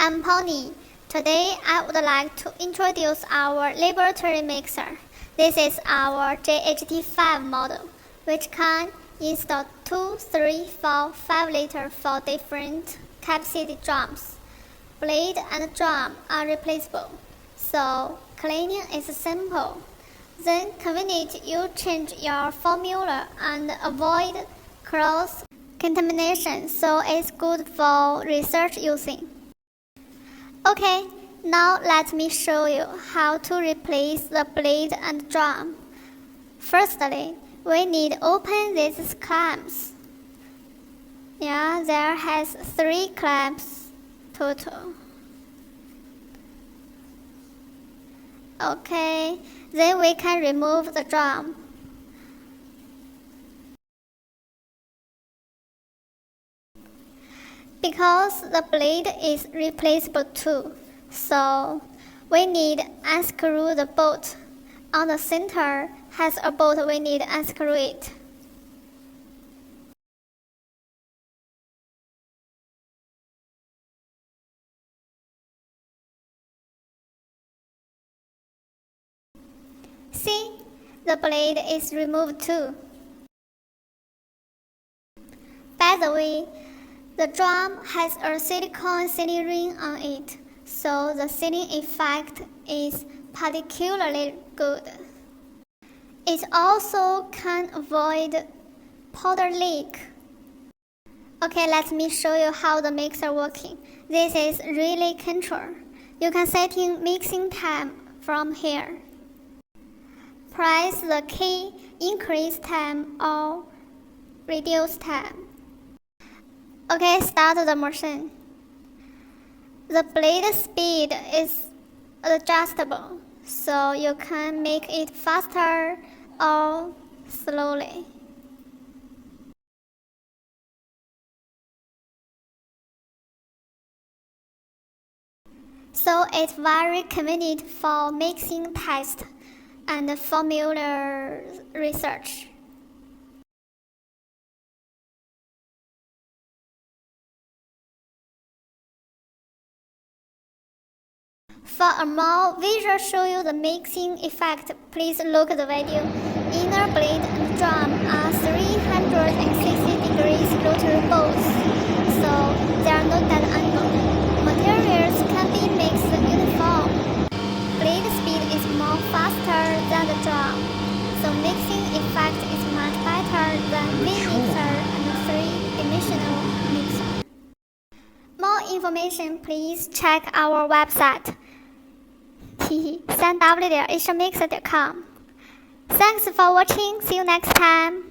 I'm Pony. Today I would like to introduce our laboratory mixer. This is our JHT 5 model, which can install 2, 3, 4, 5 liter for different capacity drums. Blade and drum are replaceable, so cleaning is simple. Then convenient you change your formula and avoid cross-contamination, so it's good for research using. Okay, now let me show you how to replace the blade and drum. Firstly, we need to open these clamps. There has 3 clamps total. Okay, then we can remove the drum. Because the blade is replaceable too, so we need to unscrew the bolt. On the center has a bolt, we need to unscrew it. See, the blade is removed too. By the way, the drum has a silicone sealing ring on it, so the sealing effect is particularly good. It also can avoid powder leak. Okay, let me show you how the mixer working. This is relay control. You can set in mixing time from here. Press the key, increase time or reduce time. Okay, start the machine. The blade speed is adjustable, so you can make it faster or slowly. So it's very convenient for mixing tests and formula research. For a more visual show you the mixing effect, please look at the video. Inner blade and drum are 360 degrees rotary bolts, so there are no dead angle. Materials can be mixed uniform. Blade speed is more faster than the drum, so mixing effect is much better than V-mixer and 3-dimensional mixer. More information, please check our website. 3w.asianmixer.com. Thanks for watching. See you next time.